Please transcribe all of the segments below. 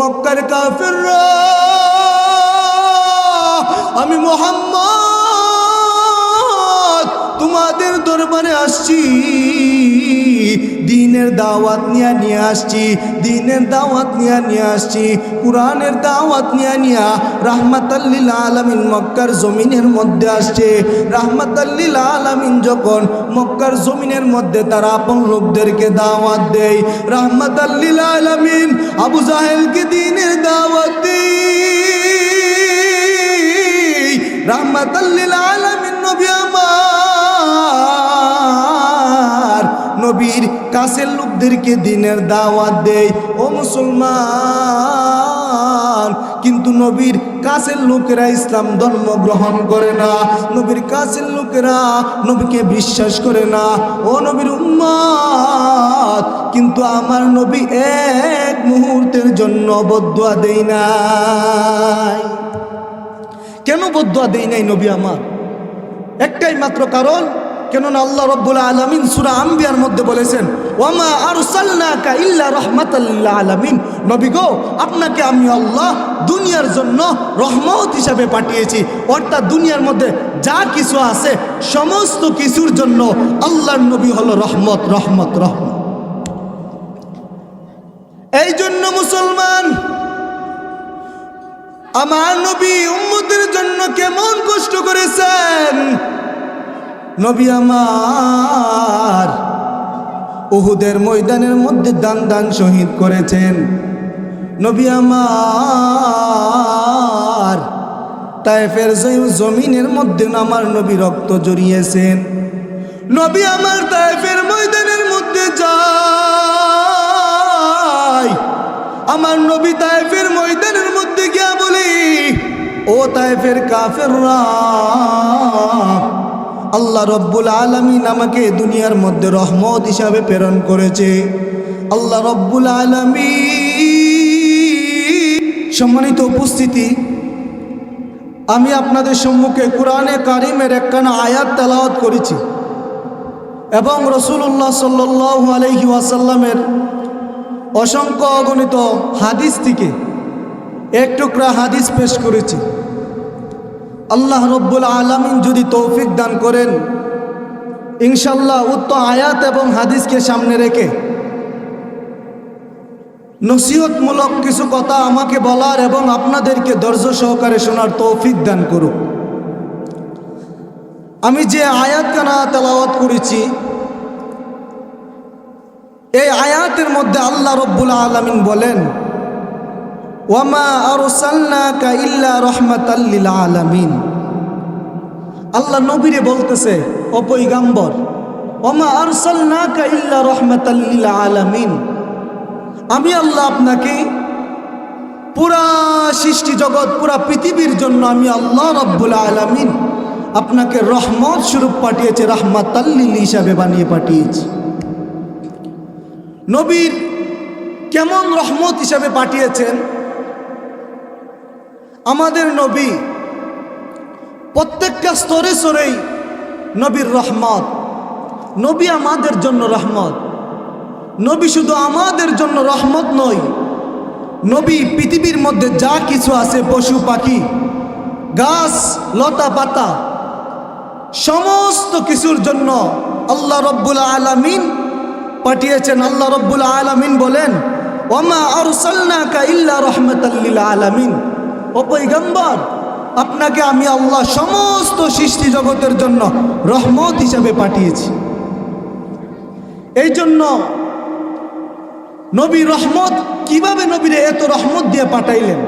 মক্কার কাফেররা, আমি মুহাম্মদ তোমাদের দরবারে আসছি, দ্বীনের দাওয়াত নিয়ে আসছি, দ্বীনের দাওয়াত নিয়ে আসছি, কুরআনের দাওয়াত নিয়ে রাহমাতাল লিল আলামিন মক্কার জমিনের মধ্যে আসছে। রাহমাতাল লিল আলামিন যখন মক্কার জমিনের মধ্যে তার আপন লোকদেরকে দাওয়াত দেয়, রাহমাতাল লিল আলামিন আবু জাহেলকে দ্বীনের দাওয়াত দেয়। রাহমাতাল লিল আলামিন নবী আমার নবীর কাছের লোকদেরকে দ্বীনের দাওয়াত দেয়। ও মুসলমান, কিন্তু নবীর কাছের লোকেরা ইসলাম ধর্ম গ্রহণ করে না, নবীর কাছের লোকেরা নবীকে বিশ্বাস করে না। ও নবীর উম্মত, কিন্তু আমার নবী এক মুহূর্তের জন্য বদদুয়া দেয় নাই। কেন বদদুয়া দেয় নাই নবী আমার? একটাই মাত্র কারণ, কেননা আল্লাহ রাব্বুল আলামিন সূরা আম্বিয়ার মধ্যে বলেছেন, ওয়ামা আরসালনাকা ইল্লা রাহমাতাল লিল আলামিন, নবী গো আপনাকে আমি আল্লাহ দুনিয়ার জন্য রহমত হিসাবে পাঠিয়েছি। অর্থাৎ দুনিয়ার মধ্যে যা কিছু আছে সমস্ত কিছুর জন্য আল্লাহর নবী হলো রহমত, রহমত, রহমত। এই জন্য মুসলমান, আমার নবী উম্মতের জন্য কেমন কষ্ট করেছেন। নবী আমার উহুদের ময়দানের মধ্যে দান শহীদ করেছেন। নবী আমার তায়েফের জমিনের মধ্যে আমার নবী রক্ত জড়িয়েছেন। নবী আমার তায়েফের ময়দানের মধ্যে যায়, আমার নবী তায়েফের ময়দানের মধ্যে গিয়া বলি, ও তায়েফের কাফেররা, আল্লাহ রব্বুল আলামিন আমাকে দুনিয়ার মধ্যে রহমত হিসাবে প্রেরণ করেছে। আল্লাহ রব্বুল আলামিন। সম্মানিত উপস্থিতি, আমি আপনাদের সম্মুখে কোরআনে কারিমের একখানা আয়াত তেলাওয়াত করেছি এবং রাসূলুল্লাহ সাল্লাল্লাহু আলাইহি ওয়াসাল্লামের অসংখ্য অগণিত হাদিস থেকে এক টুকরা হাদিস পেশ করেছি। আল্লাহ রব্বুল আলামিন যদি তৌফিক দান করেন, ইনশাল্লাহ উক্ত আয়াত এবং হাদিসকে সামনে রেখে নসিহতমূলক কিছু কথা আমাকে বলার এবং আপনাদেরকে ধৈর্য সহকারে শোনার তৌফিক দান করুক। আমি যে আয়াতখানা তেলাওয়াত করেছি, এই আয়াতের মধ্যে আল্লাহ রব্বুল আলামিন বলেন, ওয়ামা আরসালনাকা ইল্লা রাহমাতাল লিল আলামিন। আল্লাহ নবীরে বলতেছে, ও পয়গম্বর, ওয়ামা আরসালনাকা ইল্লা রাহমাতাল লিল আলামিন, আমি আল্লাহ আপনাকে পুরা সৃষ্টি জগৎ, পুরা পৃথিবীর জন্য আমি আল্লাহ রাব্বুল আলামিন আপনাকে রহমত স্বরূপ পাঠিয়েছে, রাহমাতাল লিল হিসাবে বানিয়ে পাঠিয়েছি। নবীর কেমন রহমত হিসাবে পাঠিয়েছেন? আমাদের নবী প্রত্যেকটা স্তরে স্তরেই নবীর রহমত। নবী আমাদের জন্য রহমত। নবী শুধু আমাদের জন্য রহমত নয়, নবী পৃথিবীর মধ্যে যা কিছু আছে, পশু পাখি, গাছ লতা পাতা, সমস্ত কিছুর জন্য আল্লাহ রব্বুল আলামিন পাঠিয়েছেন। আল্লাহ রব্বুল আলামিন বলেন, ওয়ামা আরসালনাকা ইল্লা রাহমাতাল লিল আলামিন, ও পয়গম্বর আপনাকে আমি আল্লাহ সমস্ত সৃষ্টি জগতের জন্য রহমত হিসাবে পাঠিয়েছি। এই জন্য নবী রহমত, কিভাবে নবীরে এত রহমত দিয়ে পাঠাইলেন?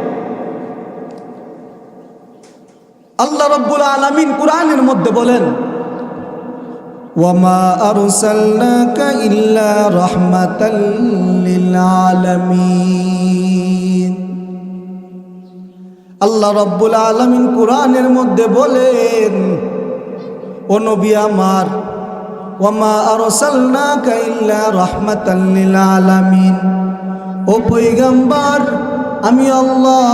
আল্লাহ রব্বুল আলামিন কুরআনের মধ্যে বলেন, ওয়ামা আরসালনাকা ইল্লা রাহমাতাল লিল আলামিন। আল্লাহ রব্বুল আলামিন কুরআনের মধ্যে বলেন, ও নবী আমার, ওয়ামা আরসালনাকা ইল্লা রাহমাতাল লিল আলামিন, ও পয়গম্বর আমি আল্লাহ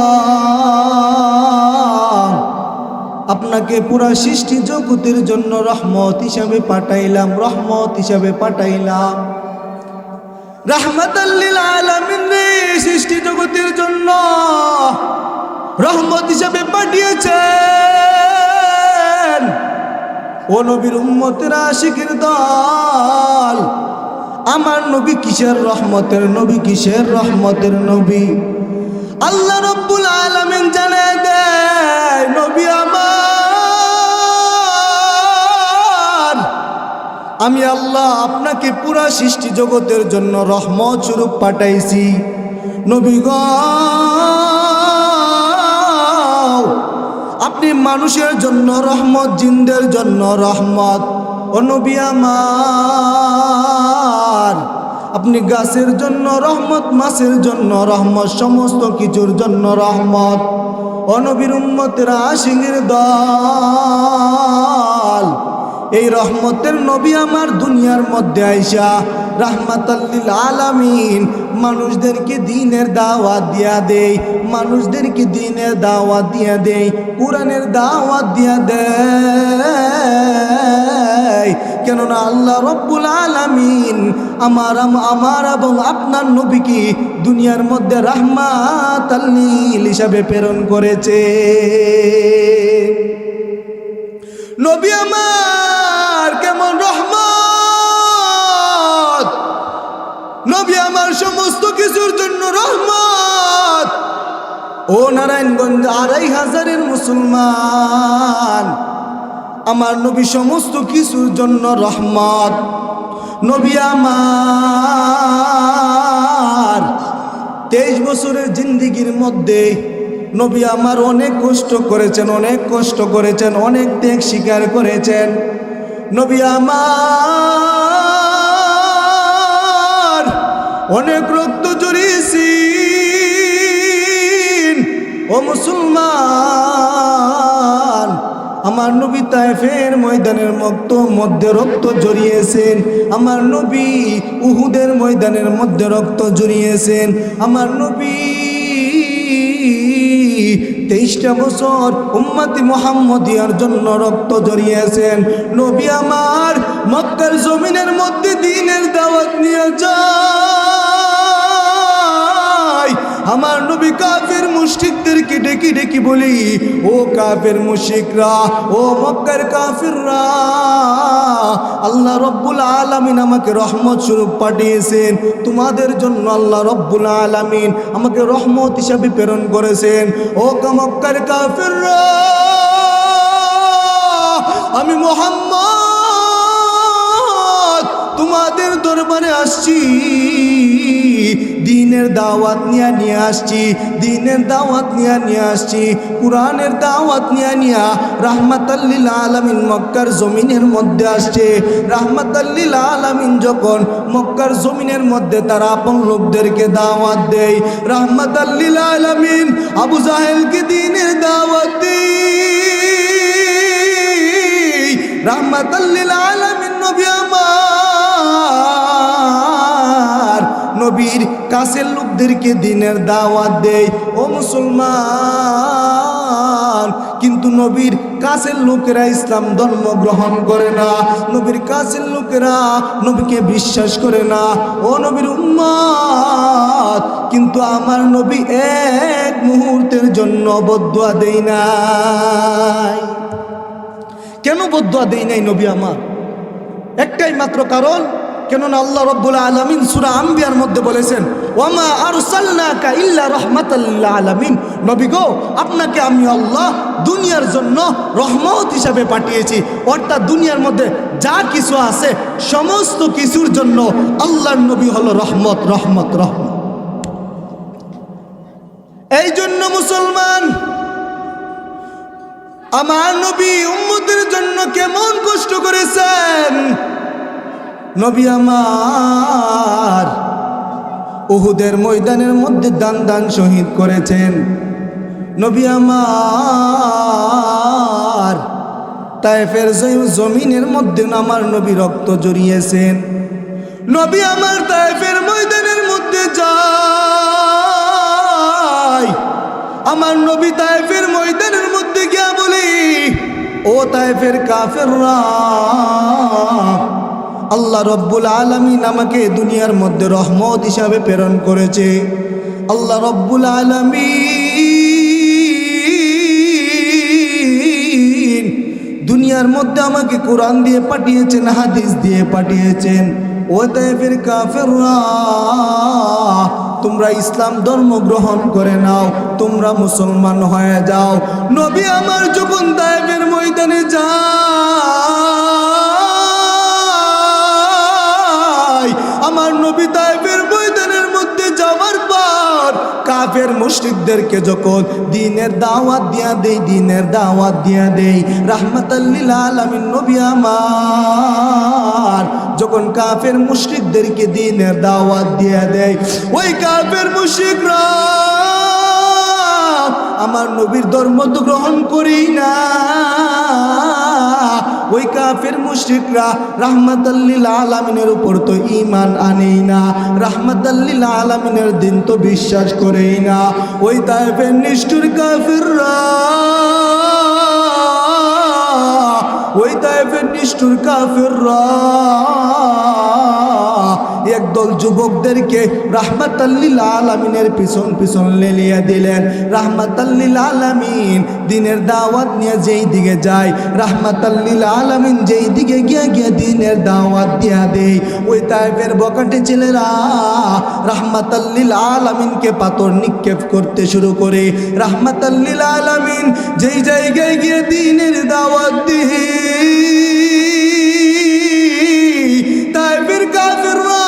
আপনাকে পুরা সৃষ্টি জগতের জন্য রহমত হিসাবে পাঠাইলাম, রহমত হিসাবে পাঠাইলাম। রাহমাতাল লিল আলামিন রে, সৃষ্টি জগতের জন্য রহমত হিসাবে পাঠিয়েছেন। ও নবীর উম্মতেরা, আশিকের দল, আমার নবী কিসের রহমতের নবী, কিসের রহমতের নবী? আল্লাহ রাব্বুল আলামিন জানায় দেয়, নবী আমার, আমি আল্লাহ আপনাকে পুরা সৃষ্টি জগতের জন্য রহমত স্বরূপ পাঠাইছি। নবী গো, আপনি মানুষের জন্য রহমত, জিনদের জন্য রহমত। ও নবী আমার, আপনি গাছের জন্য রহমত, মাছের জন্য রহমত, সমস্ত কিছুর জন্য রহমত। ও নবীর উম্মতেরা, আশিকের দল, এই রহমতের নবী আমার দুনিয়ার মধ্যে আইসা রাহমাতাল লিল আলামিন মানুষদেরকে দ্বীনের দাওয়াত দিয়া দেয়, মানুষদেরকে দ্বীনের দাওয়াত দিয়া দেয়, কোরআনের দাওয়াত দিয়া দেয়। কেননা আল্লাহ রাব্বুল আলামিন আমার এবং আপনার নবীকে দুনিয়ার মধ্যে রাহমাতাল লিল হিসাবে প্রেরণ করেছে। নবী আমার কেমন রহমত, নবী আমার সমস্ত কিছুর জন্য রহমত। ও নারায়ণগঞ্জ ২৫০০০-এর মুসলমান, আমার নবী সমস্ত কিছুর জন্য রহমত। নবী আমার ২৩ বছরের জিন্দেগির মধ্যে নবী আমার অনেক কষ্ট করেছেন, অনেক কষ্ট করেছেন, অনেক ত্যাগ স্বীকার করেছেন। নবী আমার অনেক রক্ত ঝরিয়েছেন। ও মুসলমান, আমার নবী তায়েফের ময়দানের মধ্যে রক্ত জড়িয়েছেন। আমার নবী উহুদের ময়দানের মধ্যে রক্ত জড়িয়েছেন। আমার নবী ২৩টা বছর উম্মতি মুহাম্মদিয়ার জন্য রক্ত জড়িয়েছেন। নবী আমার মক্কার জমিনের মধ্যে দ্বীনের দাওয়াত নিয়ে যায়। আমার নবী কাফের মুশরিকদেরকে ডেকে ডেকে বলি, ও কাফের মুশরিকরা, ও মক্কার কাফিররা, আল্লাহ রব্বুল আলামিন আমাকে রহমত স্বরূপ পাঠিয়েছেন। তোমাদের জন্য আল্লাহ রব্বুল আলামিন আমাকে রহমত হিসাবে প্রেরণ করেছেন। ও মক্কার কাফিররা, আমি মুহাম্মদ তোমাদের দরবারে আসছি, দ্বীনের দাওয়াত নিয়ে আসছি, দ্বীনের দাওয়াত নিয়ে আসছি, কুরআনের দাওয়াত নিয়ে রাহমাতাল লিল আলামিন মক্কার জমিনের মধ্যে আসছে। রাহমাতাল লিল আলামিন যখন মক্কার জমিনের মধ্যে তার আপন লোকদেরকে দাওয়াত দেয়, রাহমাতাল লিল আলামিন আবু জাহেলকে দ্বীনের দাওয়াত দেয়। রাহমাতাল লিল আলামিন নবী আমার নবীর কাছের লোকদেরকে দ্বীনের দাওয়াত দেয়। ও মুসলমান, কিন্তু নবীর কাছের লোকেরা ইসলাম ধর্ম গ্রহণ করে না, নবীর কাছের লোকেরা নবীকে বিশ্বাস করে না। ও নবীর উম্মত, কিন্তু আমার নবী এক মুহূর্তের জন্য বদদুয়া দেয় নাই। কেন বদদুয়া দেয় নাই নবী আমার? একটাই মাত্র কারণ, কেননা আল্লাহ রাব্বুল আলামিন সূরা আম্বিয়ার মধ্যে বলেছেন, ওয়ামা আরসালনাকা ইল্লা রাহমাতাল লিল আলামিন, নবী গো, আপনাকে আমি আল্লাহ দুনিয়ার জন্য রহমত হিসাবে পাঠিয়েছি। অর্থাৎ দুনিয়ার মধ্যে যা কিছু আছে সমস্ত কিছুর জন্য আল্লাহর নবী হলো রহমত, রহমত, রহমত। এই জন্য মুসলমান, আমার নবী উম্মতের জন্য কেমন কষ্ট করেছেন। নবী আমার উহুদের ময়দানের মধ্যে দান শহীদ করেছেন। নবী আমার তায়েফের জমিনের মধ্যে আমার নবী রক্ত জড়িয়েছেন। নবী আমার তায়েফের ময়দানের মধ্যে যায়। আমার নবী তায়েফের ময়দানের মধ্যে গিয়া বলি, ও তায়েফের কাফেররা, আল্লাহ রব্বুল আলামিন আমাকে দুনিয়ার মধ্যে রহমত হিসাবে প্রেরণ করেছে। আল্লাহ রব্বুল আলামিন দুনিয়ার মধ্যে আমাকে কোরআন দিয়ে পাঠিয়েছেন, হাদিস দিয়ে পাঠিয়েছেন। ও তায়েফের কাফেররা, তোমরা ইসলাম ধর্ম গ্রহণ করে নাও, তোমরা মুসলমান হয়ে যাও। নবী আমার যখন তায়েফের ময়দানে যায়, আমার নবী তায়েফের ময়দানের মধ্যে যাওয়ার পর কাফের মুশরিকদেরকে যখন দ্বীনের দাওয়াত দিয়া দেই, রাহমাতাল লিল আলামিন নবী আমার যখন কাফের মুশরিকদেরকে দ্বীনের দাওয়াত দিয়া দেয়, ওই কাফের মুশরিকরা আমার নবীর ধর্ম তো গ্রহণ করি না। ওই কাফের মুশরিকরা রাহমাতাল লিল আলামিনের উপর তো ঈমান আনেই না, রাহমাতাল লিল আলামিনের দিন তো বিশ্বাস করেই না। ওই তায়েফের নিষ্ঠুর কাফেররা, ওই তায়েফের নিষ্ঠুর কাফেররা একদল যুবকদেরকে রাহমাতাল লিল আলামিনের পিছন পিছন লেলিয়ে দিলেন। রাহমাতাল লিল আলামিন দ্বীনের দাওয়াত নিয়ে যেই দিকে যায়, রাহমাতাল লিল আলামিন যেই দিকে গিয়ে দ্বীনের দাওয়াত দিয়া দেয়, ওই তায়েফের বকাটে ছেলেরা রাহমাতাল লিল আলামিনকে পাথর নিক্ষেপ করতে শুরু করে। রাহমাতাল লিল আলামিন যেই জায়গায় গিয়ে দ্বীনের দাওয়াত দিয়ে, তায়েফের কাফেররা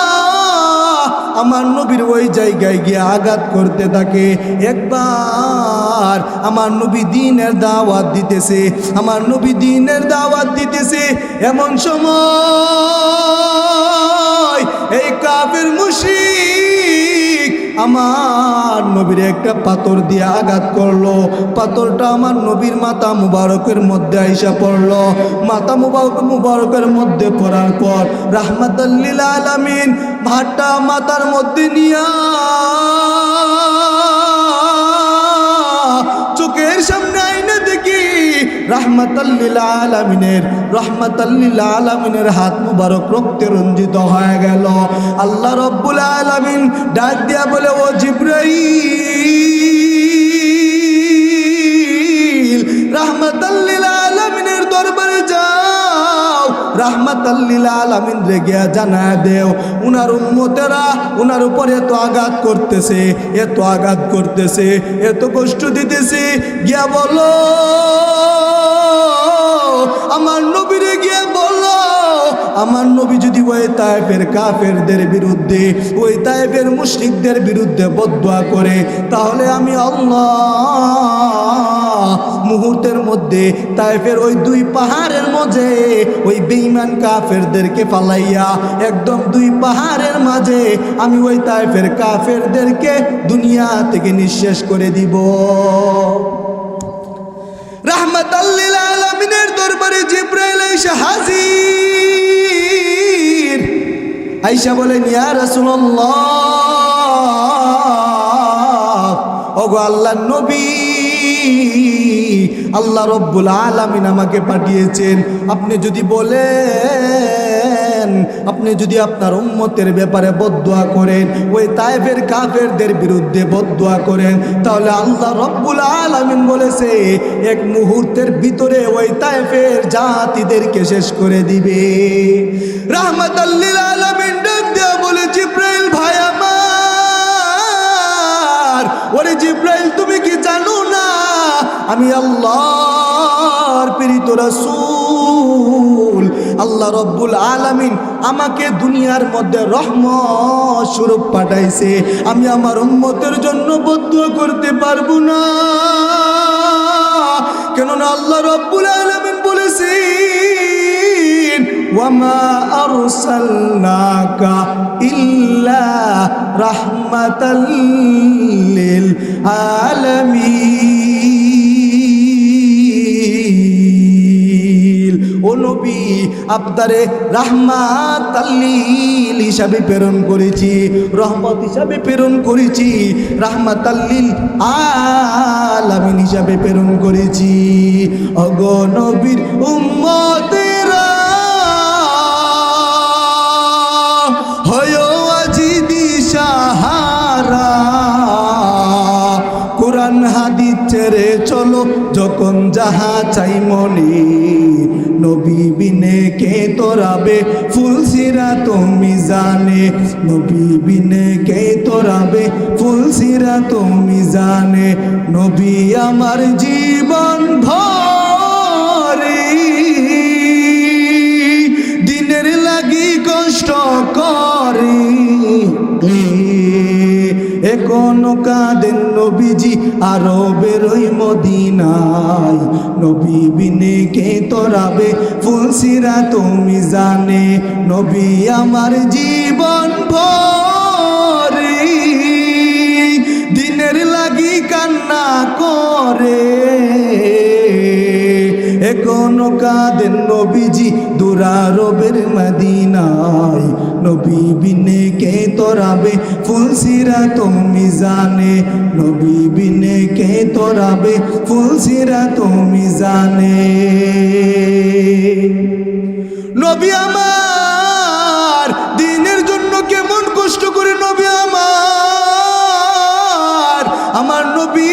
আমার নবীর ওই জায়গায় গিয়ে আঘাত করতে থাকে। একবার আমার নবী দ্বীনের দাওয়াত দিতেছে, আমার নবী দ্বীনের দাওয়াত দিতেছে, এমন সময় এই কাফের মুশরিক আমার নবীর একটা পাথর দিয়ে আঘাত করলো। পাথরটা আমার নবীর মাথা মুবারকের মধ্যে আইসা পড়লো। মাথা মুবারকের মধ্যে পড়ার পর রাহমাতাল লিল আলামিন ভাতটা মাথার মধ্যে নিয়া চোখের সামনে আইনা দেখি রাহমাতাল লিল আলামিনের হাত মুবারক রক্তে রঞ্জিত হয়ে গেল। আল্লাহ রব্বুল আলামিন ডাক দিয়া বলে, ও জিবরাইল, রাহমাতাল লিল আলামিনের দরবারে যাও, রাহমাতাল লিল আলামিন রে গিয়া জানায় দেও উনার উম্মতেরা উনার উপর এত আঘাত করতেছে, এত কষ্ট দিতেছে, গিয়া বলো আমার নবীরে, গিয়া বলো আমার নবী যদি ওই তায়েফের কাফেরদের বিরুদ্ধে, ওই তায়েফের মুশরিকদের বিরুদ্ধে বদদুয়া করে, তাহলে আমি আল্লাহ মুহূর্তের মধ্যে তায়েফের ওই দুই পাহাড়ের মাঝে ওই বেঈমান কাফেরদেরকে ফালাইয়া একদম দুই পাহাড়ের মাঝে আমি ওই তায়েফের কাফেরদেরকে দুনিয়া থেকে নিঃশেষ করে দিব। রাহমাতাল লিল আলামিনের দরবারে জিবরাইল আইসা হাজির, আইসা বলেন, ইয়া রাসূলুল্লাহ, ওগো আল্লাহর নবী, আল্লাহ রব্বুল আলামিন আমাকে পাঠিয়েছেন। আপনি যদি বলেন, আপনি যদি আপনার উম্মতের ব্যাপারে বদদুয়া করেন, ওই তায়েফের কাফেরদের বিরুদ্ধে বদদুয়া করেন, তাহলে আল্লাহ রব্বুল আলামিন বলেছে এক মুহূর্তের ভিতরে ওই তায়েফের জাতিদেরকে শেষ করে দিবে। রাহমাতাল লিল আলামিন ডাক দিয়া বলে, জিবরাইল ভাই আমার, ওরে জিবরাইল তুমি কি জানো না আমি আল্লাহর প্রেরিত রাসূল? আল্লাহ রব্বুল আলামিন আমাকে দুনিয়ার মধ্যে রহমত স্বরূপ পাঠাইছে, আমি আমার উম্মতের জন্য বদদুয়া করতে পারবো না, কেননা আল্লাহ রব্বুল আলামিন বলেছেন, ওয়ামা আরসালনাকা ইল্লা রাহমাতাল লিল আলামিন। ও নবী, আপনারে রাহমাতাল লিল হিসাবে প্রেরণ করেছি, রহমত হিসাবে প্রেরণ করেছি, রাহমাতাল লিল আলামিন হিসাবে প্রেরণ করেছি। ওগো নবীর উম্মতেরা হয় আজি দিশাহারা, কোরআন হাদিস ছেড়ে চলো যখন যাহা চাই মনে, নবী বিনে কে তোরাবে ফুলসিরাত মিজানে, নবী বিনে কে তোরাবে ফুলসিরাত মিজানে, নবী আমার জীবন ভরে দিনের লাগি কষ্ট করে, এখনো কাঁদেন নবীজি আরবের ওই মদিনায়, নবী বিনে কে তোরাবে ফুলসিরাত মিজানে, নবী আমার জীবন ভরে দিনের লাগি কান্না করে, এখনো কাঁদেন নবীজি দুরারবের মদিনায়, নবী বিনে কে তোরাবে ফুলসিরাত মিজানে, নবী বিনে কে তোরাবে ফুলসিরাত মিজানে। নবী আমার দিনের জন্য কেমন কষ্ট করে, নবী আমার নবী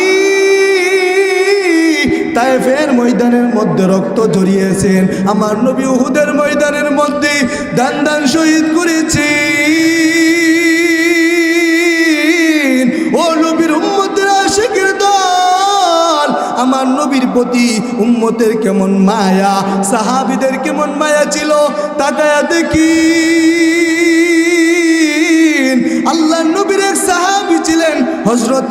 তায়েফের ময়দানের মধ্যে রক্ত ঝরিয়েছেন, আমার নবী উহুদের ময়দানের মধ্যে দান দান শহীদ করেছেন। ও নবীর উম্মতের আশিকের দল, আমার নবীর প্রতি উম্মতের কেমন মায়া, সাহাবীদের কেমন মায়া ছিল তাকায়া দেখি। আল্লাহ নবীর এক সাহাবী ছিলেন হযরত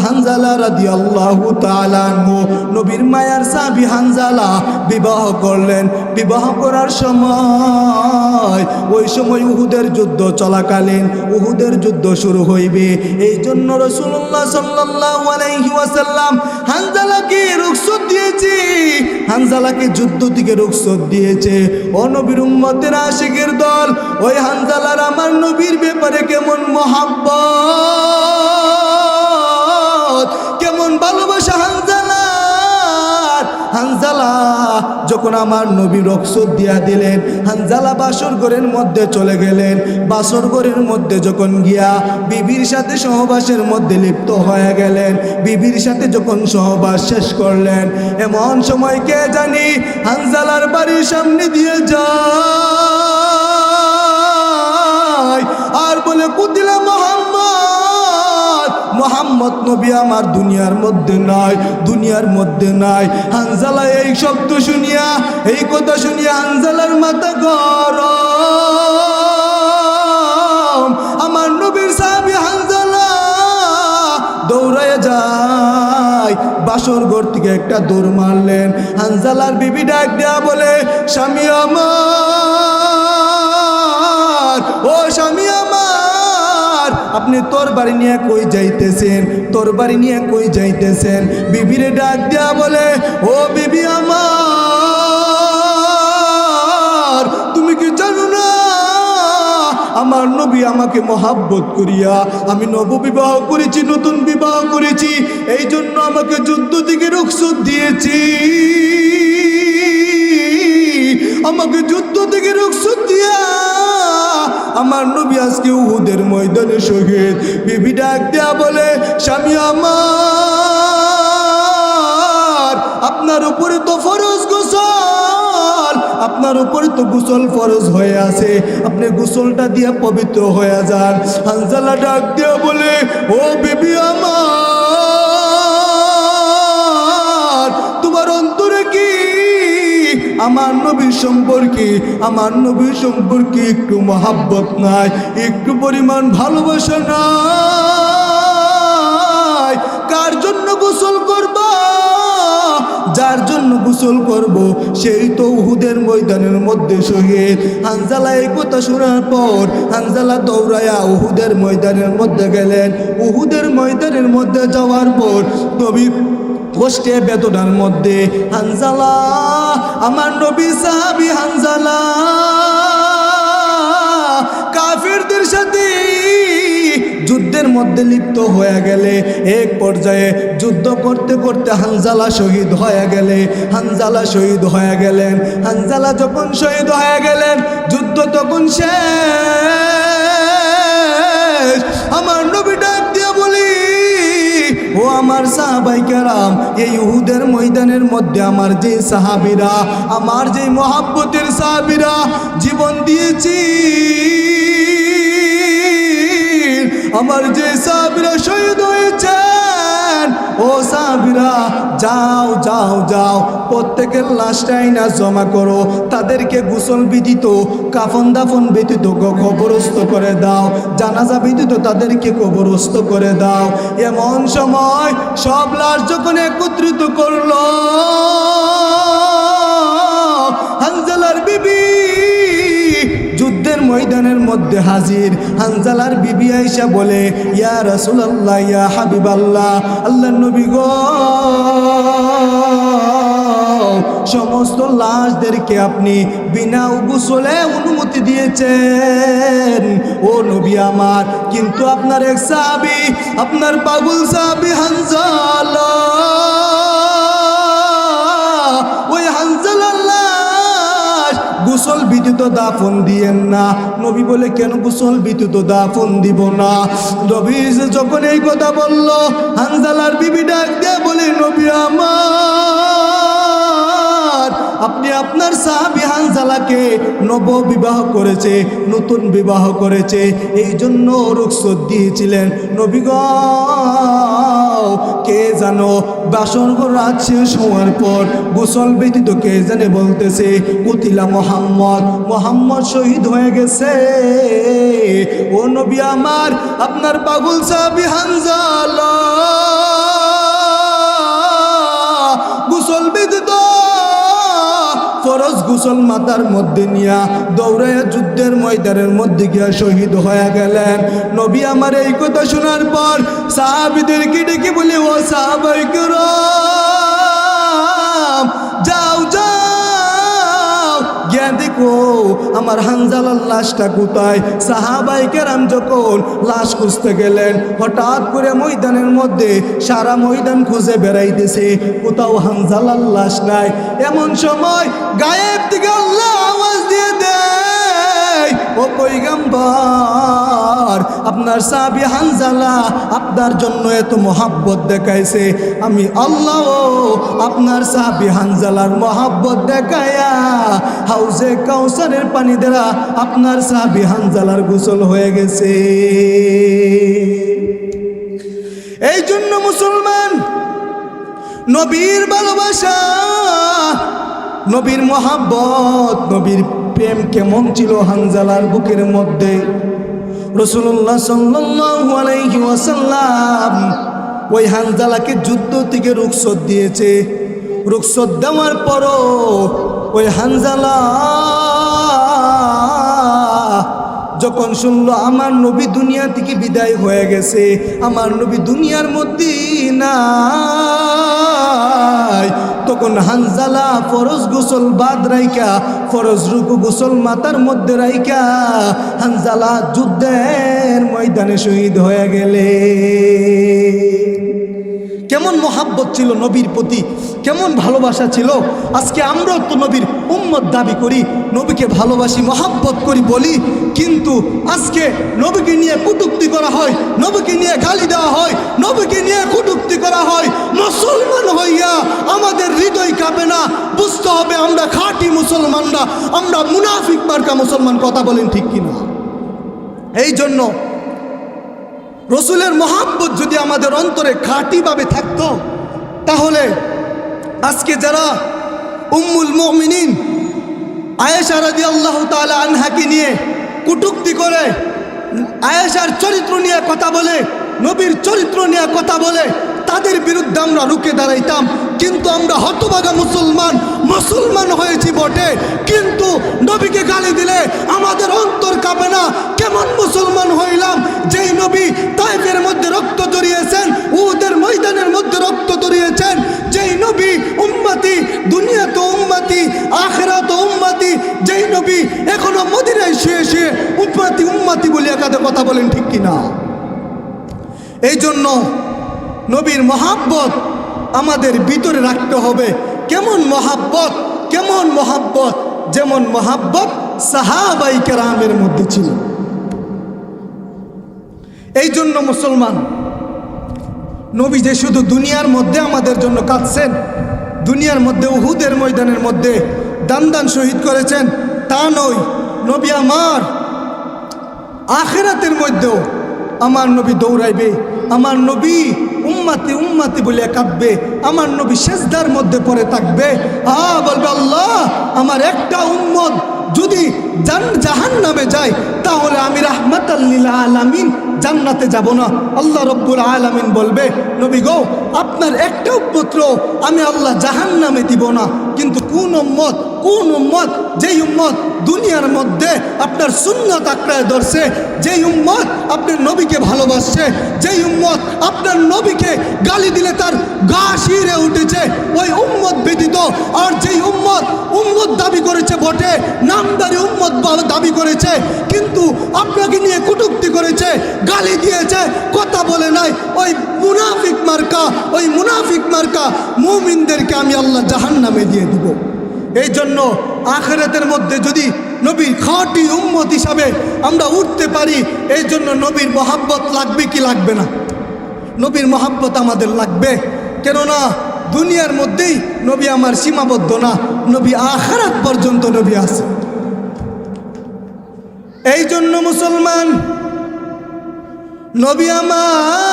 হানজালা রাদিয়াল্লাহু তাআলা আনহু, নবীর মায়ার সাহাবী হানজালা বিবাহ করলেন। বিবাহ করার সময় ওই সময় উহুদের যুদ্ধ চলাকালীন, উহুদের যুদ্ধ শুরু হইবে, এই জন্য রাসূলুল্লাহ সাল্লাল্লাহু আলাইহি ওয়াসাল্লাম হানজালাকে রুখসত দিয়েছে, হানজালাকে যুদ্ধ থেকে রুখসত দিয়েছে। ও নবীর উম্মতের আশিকের দল, ওই হানজালার আমার নবীর ব্যাপারে কেমন মহব্বত, কেমন ভালোবাসা হানজালার। হানজালা যখন আমার নবী রুখসত দিয়া দিলেন, হানজালা বাসর ঘরের মধ্যে চলে গেলেন। বাসর ঘরের মধ্যে যখন গিয়া বিবির সাথে সহবাসের মধ্যে লিপ্ত হয়ে গেলেন, বিবির সাথে যখন সহবাস শেষ করলেন, এমন সময় কে জানি হানজালার বাড়ির সামনে দিয়ে যায় আর বলে, কুতিলা মোহাম্মদ নবী আমার দুনিয়ার মধ্যে নাই, দুনিয়ার মধ্যে নাই। হানজালা এই শব্দ শুনিয়া, এই কথা শুনিয়া হানজালার মাথা গরম। আমার নবীর সাহাবী হানজালা দৌড়ায় যায়, বাসর ঘর থেকে একটা দৌড় মারলেন। হানজালার বিবি ডাক দেয়া বলে, স্বামী আমার, ও স্বামী আমার, আপনি তোর বাড়ি নিয়ে কই যাইতেছেন, তোর বাড়ি নিয়ে কই যাইতেছেন? বিবিরে ডাক দেয়া বলে, ও বিবি আমার, তুমি কি জানো না আমার নবী আমাকে মহাব্বত করিয়া আমি নববিবাহ করেছি, নতুন বিবাহ করেছি, এই জন্য আমাকে যুদ্ধ থেকে রুখসত দিয়েছি, আমাকে যুদ্ধ থেকে রুখসত দিয়া আমার নবী আজকে উহুদের ময়দানে শহীদ। বিবি ডাক দেয়া বলে, স্বামী আমার, আপনার উপরে তো ফরজ গোসল, আপনার উপরে তো গোসল ফরজ হয়ে আছে, আপনি গোসলটা দিয়ে পবিত্র হয়ে যান। হানজালা ডাক দেয়া বলে, ও বিবি আমার, তোমার অন্তরে কি আমার নবীর সম্পর্কে, আমার নবীর সম্পর্কে একটু মহাব্বত নাই, একটু পরিমাণ ভালোবাসা নাই? কার জন্য গোসল করবা? যার জন্য গোসল করব সেই তো উহুদের ময়দানের মধ্যে শহীদ। হানজালা এই কথা শোনার পর হানজালা দৌড়ায়া উহুদের ময়দানের মধ্যে গেলেন। উহুদের ময়দানের মধ্যে যাওয়ার পর নবী কষ্টে বেদনার মধ্যে, হানজালা আমার নবী সাহাবী হানজালা কাফেরদের সাথে যুদ্ধের মধ্যে লিপ্ত হয়ে গেলে, এক পর্যায়ে যুদ্ধ করতে করতে হানজালা শহীদ হয়ে গেলে, হানজালা শহীদ হয়ে গেলেন। হানজালা যখন শহীদ হয়ে গেলেন, যুদ্ধ তখন শেষ। আমার নবী ডাক দিয়ে বলি, ও আমার সাহাবাই কেরাম এই উহুদের ময়দানের মধ্যে আমার যে সাহাবীরা, আমার যে মহাব্বতের সাহাবীরা জীবন দিয়েছি, আমার যে সাহাবীরা শহীদ হয়েছেন, ও সাহাবীরা যাও যাও যাও, প্রত্যেকের লাশটাই না জমা করো, তাদেরকে গোসল বিধিত, কাফন দাফন ব্যতীত কবরস্থ করে দাও, জানাজা ব্যতীত তাদেরকে কবরস্থ করে দাও। এমন সময় সব লাশ যখন একত্রিত করলো, হানজালার বিবি যুদ্ধের ময়দানের মধ্যে হাজির। হানজালার বিবি আয়েশা বলে, ইয়া রাসূলুল্লাহ, ইয়া হাবিবাল্লাহ, আল্লাহর নবী গো, সমস্ত লাশদেরকে আপনি বিনা গোসলে অনুমতি দিয়েছেন ও নবী আমার, কিন্তু আপনার এক সাহাবী, আপনার পাগল সাহাবী হানজালা, ওই হানজালার লাশ গোসল ব্যতীত দাফন দিয়েন না। নবী বলে, কেন গোসল ব্যতীত দাফন দিব না? নবী যখন এই কথা বলল, হানজালার বিবি ডাক দিয়ে বলে, নবী আমার, আপনি আপনার সাহাবী হানজালাকে নব বিবাহ করেছে, নতুন বিবাহ করেছে, এই জন্য রুখসত দিয়েছিলেন। নবী গো, কে জানো বাসন রাত শেষ হওয়ার পর গোসল ব্যতীত কে জানে বলতেছে, কুতিলা মোহাম্মদ, মোহাম্মদ শহীদ হয়ে গেছে। ও নবী আমার, আপনার পাগল সাহাবী হানজালা গোসল ব্যতীত ফরজ গোসল মাথার মধ্যে নিয়া দৌড়াইয়া যুদ্ধের ময়দানের মধ্যে গিয়া শহীদ হয়ে গেলেন। নবী আমার এই কথা শোনার পর সাহাবীদেরকে ডেকে বলে, ও সাহাবায়ে কেরাম, যাও যাও গিয়া দেখো আমার হানজালার লাশটা কোথায়। সাহাবায়ে কেরাম যখন লাশ খুঁজতে গেলেন, হঠাৎ করে ময়দানের মধ্যে সারা ময়দান খুঁজে বেড়াইতেছে, কোথাও হানজালার লাশ নাই। এমন সময় গায়েব থেকে আল্লাহ আওয়াজ দিয়ে দেয়, ও পয়গম্বর, আপনার সাহাবী হানজালা আপনার জন্য এত মহাব্বত দেখাইছে, আমি আল্লাহ আপনার সাহাবী হানজালার মহাব্বত দেখায়া হাউজে কাউসারের পানি দ্বারা আপনার সাহাবী হানজালার গোসল হয়ে গেছে। এই জন্য মুসলমান, নবীর ভালোবাসা, নবীর মহাব্বত, নবীর প্রেম কেমন ছিল হানজালার বুকের মধ্যে। রাসূলুল্লাহ সাল্লাল্লাহু আলাইহি ওয়াসাল্লাম ওই হানজালাকে যুদ্ধ থেকে রুখসত দিয়েছে। রুখসত দেওয়ার পরও ওই হানজালা যখন শুনলো আমার নবী দুনিয়া থেকে বিদায় হয়ে গেছে, আমার নবী দুনিয়ার মধ্যে নাই, তখন হানজালা ফরজ গোসল বাদ রাইকা, ফরজ রুকু গোসল মাথার মধ্যে রাইকা হানজালা যুদ্ধের ময়দানে শহীদ হয়ে গেলে। কেমন মহাব্বত ছিল নবীর প্রতি, কেমন ভালোবাসা ছিল। আজকে আমরাও তো নবীর উম্মত দাবি করি, নবীকে ভালোবাসি, মহাব্বত করি বলি, কিন্তু আজকে নবীকে নিয়ে কটূক্তি করা হয়, নবীকে নিয়ে গালি দেওয়া হয়, নবীকে নিয়ে কটূক্তি করা হয়। মুসলমান হইয়া আমাদের হৃদয় কাঁপে না। বুঝতে হবে আমরা খাঁটি মুসলমানরা, আমরা মুনাফিক মার্কা মুসলমান। কথা বলেন ঠিক কিনা? এই জন্য রসুলের মহাব্বত যদি আমাদের অন্তরে খাঁটিভাবে থাকতো, তাহলে আজকে যারা উম্মুল মুমিনিন আয়েশা রাদিয়াল্লাহু তাআলা আনহাকে নিয়ে কটূক্তি করে, আয়েশার চরিত্র নিয়ে কথা বলে, নবীর চরিত্র নিয়ে কথা বলে, তাদের বিরুদ্ধে আমরা রুখে দাঁড়াইতাম। কিন্তু আমরা হতভাগা মুসলমান, মুসলমান হয়েছি বটে, কিন্তু নবীকে গালি দিলে আমাদের অন্তর কাঁপে না। কেমন মুসলমান হইলাম? যেই নবী তায়েফের মধ্যে রক্ত জড়িয়েছেন, উহুদের ময়দানের মধ্যে রক্ত জড়িয়েছেন, যেই নবী উম্মতি, দুনিয়া তো উম্মতি, আখিরাত তো উম্মতি, যেই নবী এখনো মদিনায় শুয়ে শুয়ে উম্মতি উম্মতি বলে একাদে কথা বলেন ঠিক কিনা? এই জন্য নবীর মহাব্বত আমাদের ভিতরে রাখতে হবে। কেমন মহাব্বত, কেমন মহাব্বত, যেমন মহাব্বত সাহাবাই কেরামের মধ্যে ছিল। এই জন্য মুসলমান, নবী যে শুধু দুনিয়ার মধ্যে আমাদের জন্য কাঁদছেন, দুনিয়ার মধ্যে উহুদের ময়দানের মধ্যে দান শহীদ করেছেন তা নয়, নবী আমার আখিরাতের মধ্যেও আমার নবী দৌড়াইবে, আমার নবী উম্মতি উম্মতি বলে কাঁদবে, আমার নবী সেজদার মধ্যে পড়ে থাকবে, বলবে আল্লাহ আমার একটা উম্মত যদি জাহান্নামে যায় তাহলে আমি রাহমাতাল লিল আলামিন জান্নাতে যাব না। আল্লাহ রব্বুল আলামিন বলবে নবী গো আপনার একটা পুত্র আমি আল্লাহ জাহান্নামে দিব না, কিন্তু কোন উম্মত যেই উম্মত দুনিয়ার মধ্যে আপনার সুন্নাত আঁকড়ায় ধরছে, যেই উম্মত আপনার নবীকে ভালোবাসছে, যেই উম্মত আপনার নবীকে গালি দিলে তার গা শিরে উঠেছে, ওই উম্মত ব্যতীত আর যেই উম্মত দাবি করেছে বটে, নামদারি উম্মত দাবি করেছে, কিন্তু আপনাকে নিয়ে কটূক্তি করেছে, গালি দিয়েছে, কথা বলে নাই, ওই মুনাফিক মার্কা মুমিনদেরকে আমি আল্লাহ জাহান্নামে দিয়ে দিব। এই জন্য আখিরাতের মধ্যে যদি নবীর খাঁটি উম্মত হিসাবে আমরা উঠতে পারি, এই জন্য নবীর মহাব্বত লাগবে কি লাগবে না? নবীর মহাব্বত আমাদের লাগবে, কেননা দুনিয়ার মধ্যেই নবী আমার সীমাবদ্ধ না, নবী আখিরাত পর্যন্ত নবী আছে। এই জন্য মুসলমান নবী আমার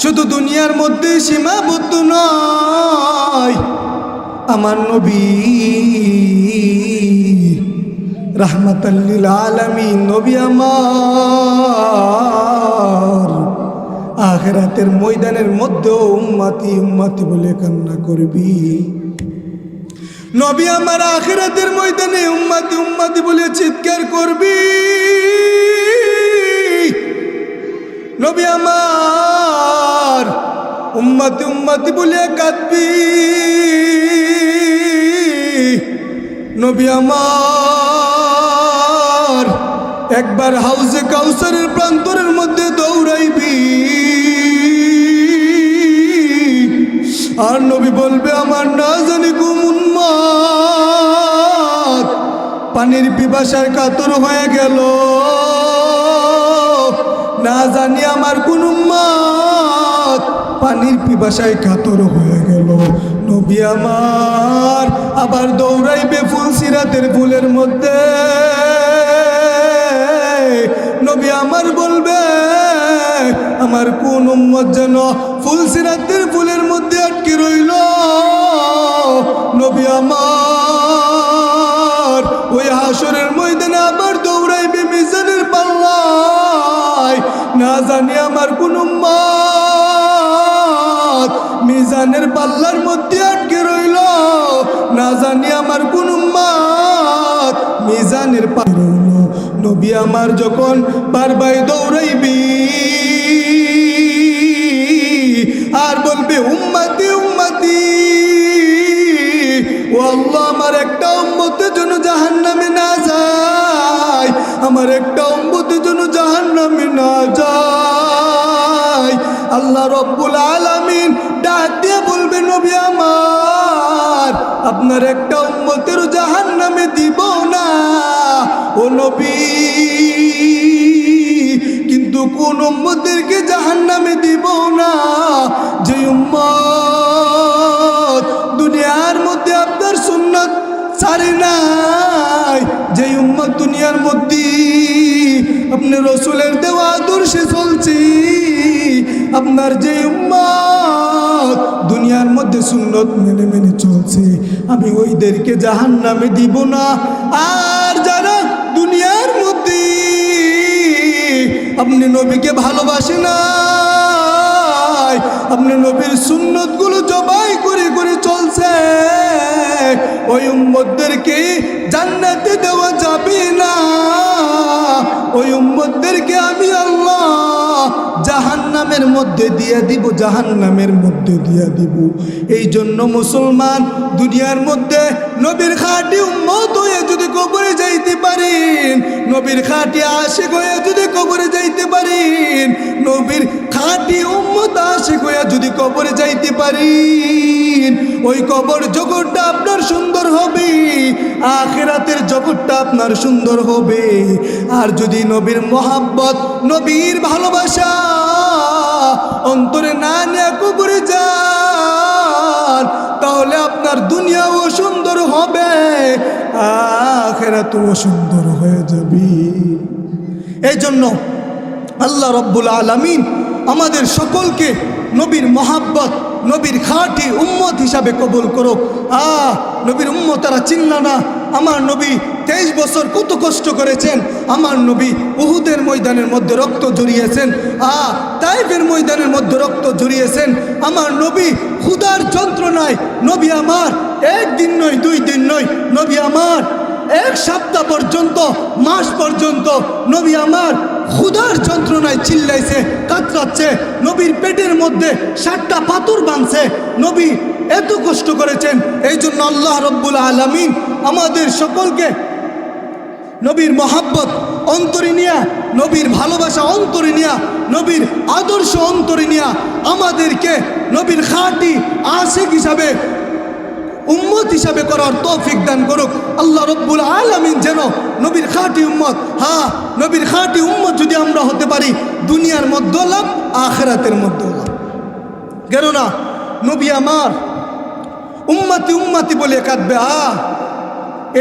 শুধু দুনিয়ার মধ্যে সীমাবদ্ধ নয়, আমার নবী রাহমাতাল লিল আলামিন নবী আমার আখিরাতের ময়দানের মধ্যেও উম্মতি উম্মতি বলে কান্না করবি। নবী আমার আখিরাতের ময়দানে উম্মতি উম্মতি বলে চিৎকার করবি। নবী আমার উম্মতি উম্মতি বলে কাঁদবি। নবী আমার একবার হাউজে কাউসারের প্রান্তরের মধ্যে দৌড়াইবি, আর নবী বলবে আমার না জানি কোন উম্মত পানির পিপাসায় কাতর হয়ে গেল, না জানি আমার কোন উম্মত পানির পিপাসায় কাতর হয়ে গেল। নবী আমার আবার দৌড়াইবে ফুলসিরাতের ফুলের মধ্যে। নবী আমার বলবে আমার কোন উম্মত যেন ফুলসিরাতের ফুলের মধ্যে আটকে রইল। নবী আমার ওই হাসরের ময়দানে আবার দৌড়াইবে মিজানের পাল্লায়, না জানি আমার কোন উম্মত মিজানের পাল্লার মধ্যে আটকে রইল, না জানি আমার কোন উম্মত মিজানের পাল্লা রইল। নবী আমার যখন বারবার দৌড়াইবি আর বলবে উম্মতি উম্মতি, ও আল্লাহ আমার একটা উম্মতের জন্য জাহান্নামে না যায়, আমার একটা উম্মতের জন্য জাহান্নামে না যায়। আল্লাহ রব্বুল আলামিন ডাক দিয়ে বলবে নবী আমার আপনার একটা উম্মতের জাহান্নামে দিব না ও নবী, কিন্তু কোন উম্মতদেরকে জাহান্নামে দিব না যে উম্মত দুনিয়ার মধ্যে আপনার সুন্নাত ছাড়ে নাই, যে উম্মত দুনিয়ার মধ্যে আপনি রসুলের দেওয়া আদর্শে চলছি, আপনার যে উম্মত দুনিয়ার মধ্যে সুন্নত মেনে মেনে চলছে, আমি ওইদেরকে জাহান্নামে দিব না। আর যারা দুনিয়ার মধ্যে আপনি নবীকে ভালোবাসে না, আপনি নবীর সুন্নতগুলো জবাই করে করে চলছে, ওই উম্মতদেরকে জান্নাতে দেওয়া যাবে না, ওই উম্মতদেরকে আমি আল্লাহ জাহান্নামের মধ্যে দিয়ে দিব, জাহান্নামের মধ্যে দিয়ে দিব। এই জন্য মুসলমান দুনিয়ার মধ্যে নবীর খাঁটি উম্মত হয়ে যদি কবরে যাইতে পারেন, নবীর খাঁটি আশিক হয়ে যদি কবরে যাইতে পারেন, নবীর খাঁটি উম্মত সৎ আশিক হইয়া যদি কবরে যাইতে পারি, ওই কবর জগৎটা আপনার সুন্দর হবে, আখিরাতের জগৎটা আপনার সুন্দর হবে। আর যদি নবীর মহাব্বত, নবীর ভালোবাসা অন্তরে না নিয়ে কবরে যান, তাহলে আপনার দুনিয়াও সুন্দর হবে, আখিরাতও সুন্দর হয়ে যাবে। এই জন্য আল্লাহ রব্বুল আলামিন আমাদের সকলকে নবীর মহাব্বত, নবীর খাঁটি উম্মত হিসাবে কবুল করুক। নবীর উম্মতারা চিনল না, আমার নবী 23 বছর কত কষ্ট করেছেন, আমার নবী উহুদের ময়দানের মধ্যে রক্ত ঝরিয়েছেন, তাইফের ময়দানের মধ্যে রক্ত ঝরিয়েছেন, আমার নবী ক্ষুধার যন্ত্রণায়, নবী আমার একদিন নয় 2 দিন নয়, নবী আমার 1 সপ্তাহ পর্যন্ত, মাস পর্যন্ত নবী আমার ক্ষুধার যন্ত্রণায় চিল্লাইছে, কাতরাচ্ছে, নবীর পেটের মধ্যে 7টা পাথর বাঁধছে, নবী এত কষ্ট করেছেন। এই জন্য আল্লাহ রব্বুল আলামিন আমাদের সকলকে নবীর মহাব্বত অন্তরে নিয়া, নবীর ভালোবাসা অন্তরে নিয়া, নবীর আদর্শ অন্তরে নিয়া আমাদেরকে নবীর খাঁটি আশিক হিসাবে, উম্মত হিসাবে করার তৌফিক দান করুক আল্লাহ রব্বুল আলামিন। যেন নবীর খাঁটি উম্মত, নবীর খাঁটি উম্মত যদি আমরা হতে পারি, দুনিয়ার মধ্যে লাভ, আখিরাতের মধ্যে লাভ। কেননা নবী আমার উম্মতি উম্মতি বলে কাঁদবে।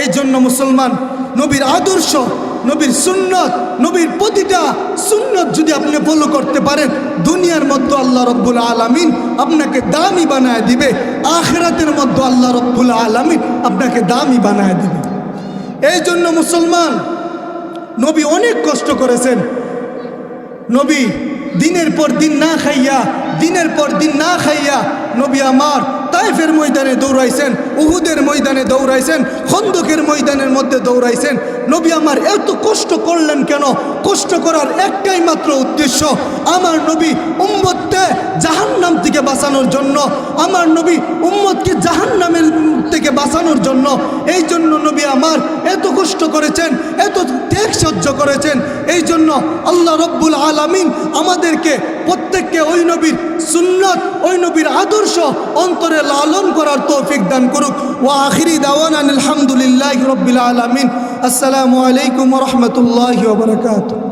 এই জন্য মুসলমান নবীর আদর্শ, নবীর সুন্নত, নবীর প্রতিটা সুন্নত যদি আপনি ফলো করতে পারেন, দুনিয়ার মধ্যে আল্লাহ রব্বুল আলামিন আপনাকে দামি বানায় দিবে, আখিরাতের মধ্যে আল্লাহ রব্বুল আলামিন আপনাকে দামি বানায় দিবে। এই জন্য মুসলমান নবী অনেক কষ্ট করেছেন। নবী দিনের পর দিন না খাইয়া, দিনের পর দিন না খাইয়া নবী আমার তাইফের ময়দানে দৌড়াইছেন, উহুদের ময়দানে দৌড়াইছেন, খন্দকের ময়দানের মধ্যে দৌড়াইছেন। নবী আমার এত কষ্ট করলেন কেন? কষ্ট করার একটাই মাত্র উদ্দেশ্য, আমার নবী উম্মতকে জাহান্নাম থেকে বাঁচানোর জন্য, আমার নবী উম্মতকে জাহান্নামের থেকে বাঁচানোর জন্য। এই জন্য নবী আমার এত কষ্ট করেছেন, এত ত্যাগ সহ্য করেছেন। এই জন্য আল্লাহ রব্বুল আলামিন আমাদেরকে প্রত্যেককে ওই নবীর সুন্নত, ওই নবীর আদর্শ অন্তরে লালন করার তৌফিক দান করুক। ওয়া আখিরি দাওয়ানা আলহামদুলিল্লাহি রাব্বিল আলামিন। আসসালামু আলাইকুম ওয়া রাহমাতুল্লাহি ওয়া বারাকাতুহু।